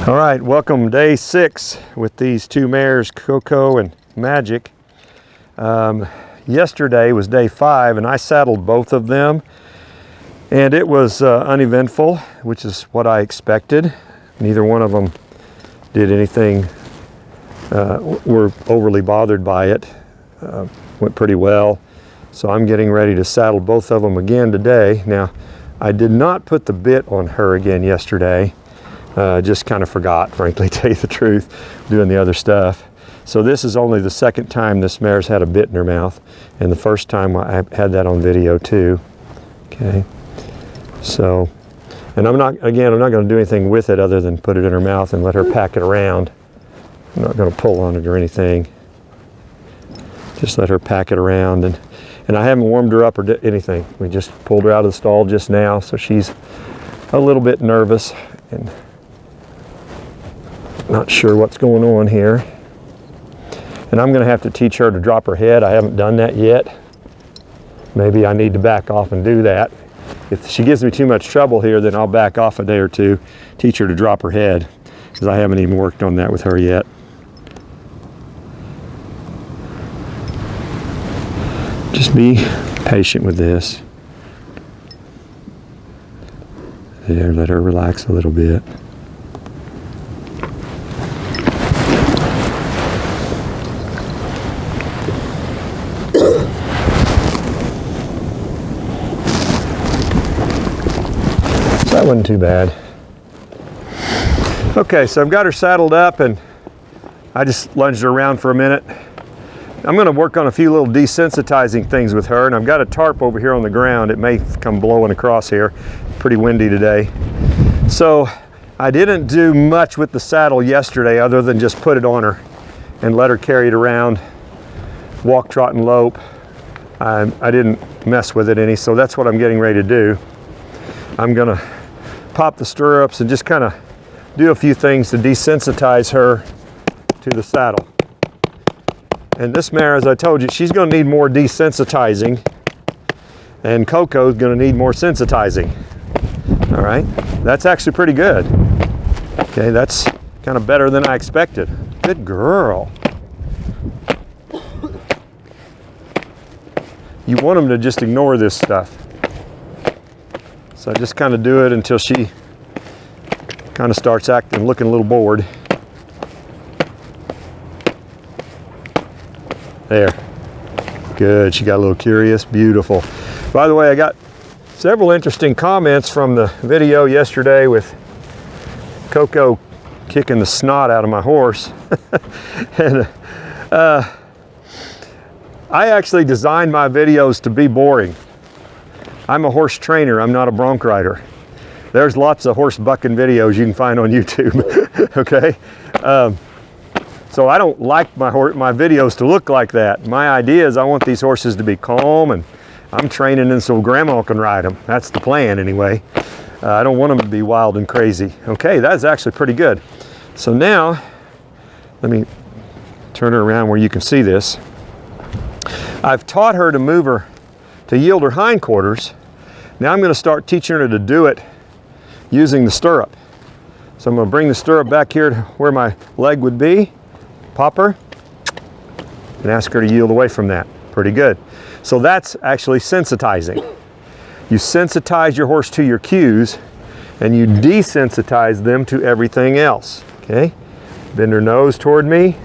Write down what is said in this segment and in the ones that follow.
All right, welcome day 6 with these two mares, Coco and Magic. Yesterday was day 5 and I saddled both of them, and it was uneventful, which is what I expected. Neither one of them did anything, were overly bothered by it. Went pretty well. So I'm getting ready to saddle both of them again today. Now, I did not put the bit on her again yesterday. Just kind of forgot, frankly, to tell you the truth, doing the other stuff. So this is only the second time this mare's had a bit in her mouth, and the first time I had that on video too. Okay, so, and I'm not going to do anything with it other than put it in her mouth and let her pack it around. I'm not going to pull on it or anything. Just let her pack it around, and I haven't warmed her up or anything. We just pulled her out of the stall just now, so she's a little bit nervous and not sure what's going on here. And I'm going to have to teach her to drop her head. I haven't done that yet. Maybe I need to back off and do that. If she gives me too much trouble here, then I'll back off a day or two, teach her to drop her head, because I haven't even worked on that with her yet. Just be patient with this. There, let her relax a little bit. That wasn't too bad. Okay, so I've got her saddled up and I just lunged her around for a minute. I'm going to work on a few little desensitizing things with her, and I've got a tarp over here on the ground. It may come blowing across here. Pretty windy today. So I didn't do much with the saddle yesterday other than just put it on her and let her carry it around, walk, trot, and lope. I didn't mess with it any, so that's what I'm getting ready to do. I'm going to pop the stirrups and just kind of do a few things to desensitize her to the saddle. And this mare, as I told you, she's going to need more desensitizing, and Coco's going to need more sensitizing. All right, that's actually pretty good. Okay, that's kind of better than I expected. Good girl. You want them to just ignore this stuff. So I just kind of do it until she kind of starts looking a little bored. There. Good. She got a little curious. Beautiful. By the way, I got several interesting comments from the video yesterday with Coco kicking the snot out of my horse. And I actually designed my videos to be boring. I'm a horse trainer, I'm not a bronc rider. There's lots of horse bucking videos you can find on YouTube, okay? So I don't like my videos to look like that. My idea is I want these horses to be calm, and I'm training them so grandma can ride them. That's the plan anyway. I don't want them to be wild and crazy. Okay, that's actually pretty good. So now, let me turn her around where you can see this. I've taught her to move her, to yield her hindquarters. Now I'm going to start teaching her to do it using the stirrup. So I'm going to bring the stirrup back here to where my leg would be, pop her, and ask her to yield away from that. Pretty good. So that's actually sensitizing. You sensitize your horse to your cues, and you desensitize them to everything else. Okay? Bend her nose toward me.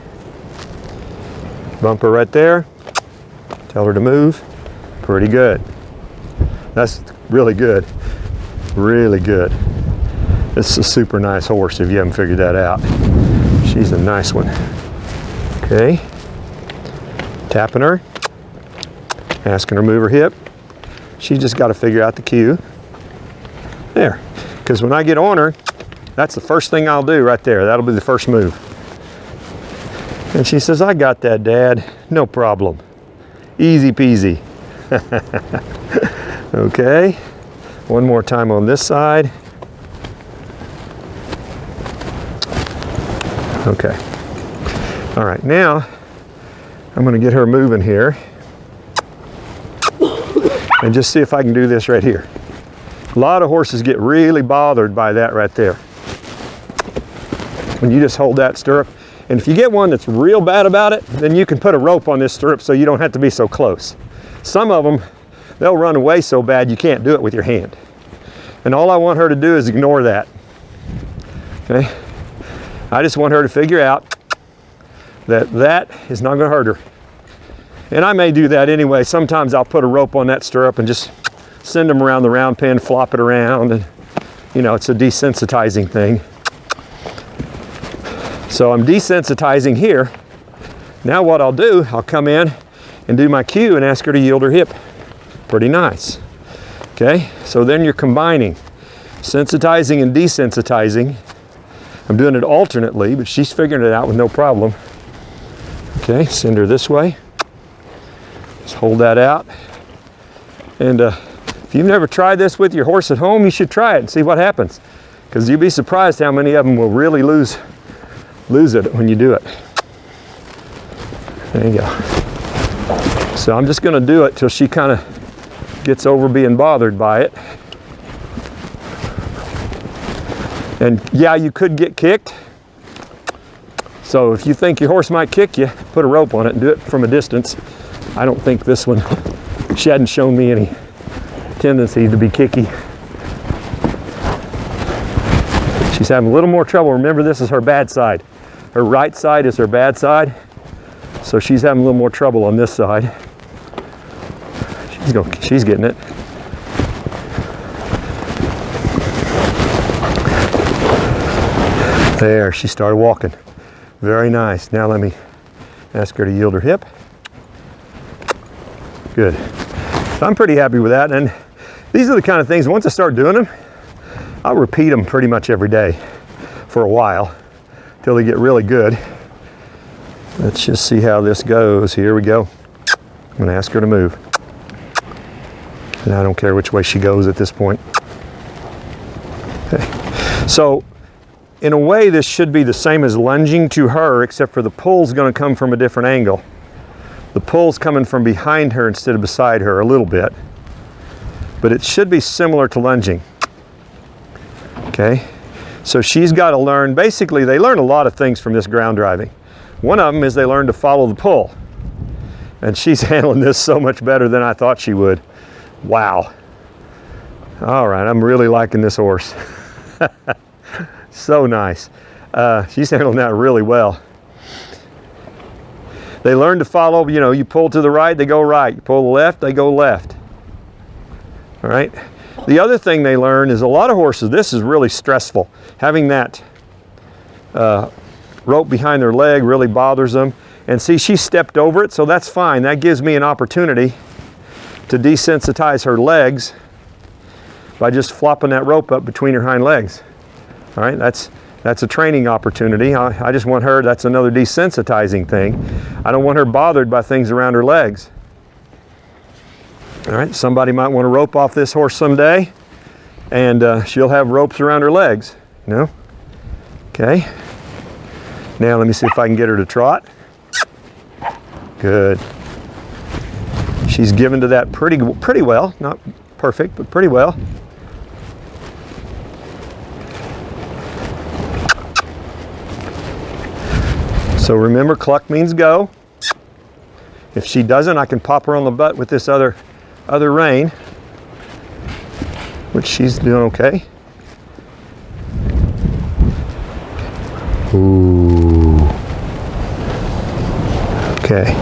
Bump her right there. Tell her to move. Pretty good. That's really good. Really good. This is a super nice horse if you haven't figured that out. She's a nice one. Okay. Tapping her. Asking her to move her hip. She's just got to figure out the cue. There. Because when I get on her, that's the first thing I'll do right there. That'll be the first move. And she says, I got that, Dad. No problem. Easy peasy. Okay, one more time on this side. Okay, all right, now I'm going to get her moving here and just see if I can do this right here. A lot of horses get really bothered by that right there. when you just hold that stirrup. And if you get one that's real bad about it, then you can put a rope on this stirrup so you don't have to be so close. Some of them, they'll run away so bad you can't do it with your hand. And all I want her to do is ignore that. Okay? I just want her to figure out that that is not going to hurt her. And I may do that anyway. Sometimes I'll put a rope on that stirrup and just send them around the round pen, flop it around, and you know, it's a desensitizing thing. So I'm desensitizing here. Now what I'll do, I'll come in and do my cue and ask her to yield her hip. Pretty nice. Okay, so then you're combining sensitizing and desensitizing. I'm doing it alternately, but she's figuring it out with no problem. Okay, send her this way. Just hold that out. And if you've never tried this with your horse at home, you should try it and see what happens. Because you'd be surprised how many of them will really lose it when you do it. There you go. So I'm just going to do it till she kind of gets over being bothered by it. And yeah, you could get kicked. So if you think your horse might kick you, put a rope on it and do it from a distance. I don't think this one, she hadn't shown me any tendency to be kicky. She's having a little more trouble. Remember, this is her bad side. Her right side is her bad side. So she's having a little more trouble on this side. She's getting it. There, she started walking. Very nice. Now let me ask her to yield her hip. Good. So I'm pretty happy with that. And these are the kind of things, once I start doing them, I'll repeat them pretty much every day for a while till they get really good. Let's just see how this goes. Here we go. I'm going to ask her to move. And I don't care which way she goes at this point. Okay. So in a way, this should be the same as lunging to her, except for the pull's going to come from a different angle. The pull's coming from behind her instead of beside her a little bit. But it should be similar to lunging. Okay? So she's got to learn, basically they learn a lot of things from this ground driving. One of them is they learn to follow the pull. And she's handling this so much better than I thought she would. Wow. All right, I'm really liking this horse. So nice. She's handling that really well. They learn to follow, you know, you pull to the right, they go right. You pull the left, they go left. All right. The other thing they learn is a lot of horses, this is really stressful. Having that rope behind their leg really bothers them. And see, she stepped over it, so that's fine. That gives me an opportunity to desensitize her legs by just flopping that rope up between her hind legs. All right, that's a training opportunity. I just want her, that's another desensitizing thing. I don't want her bothered by things around her legs. All right, somebody might want to rope off this horse someday, and she'll have ropes around her legs, you know? Okay. Now let me see if I can get her to trot. Good. She's given to that pretty well, not perfect, but pretty well. So remember, cluck means go. If she doesn't, I can pop her on the butt with this other rein, which she's doing okay. Ooh. Okay.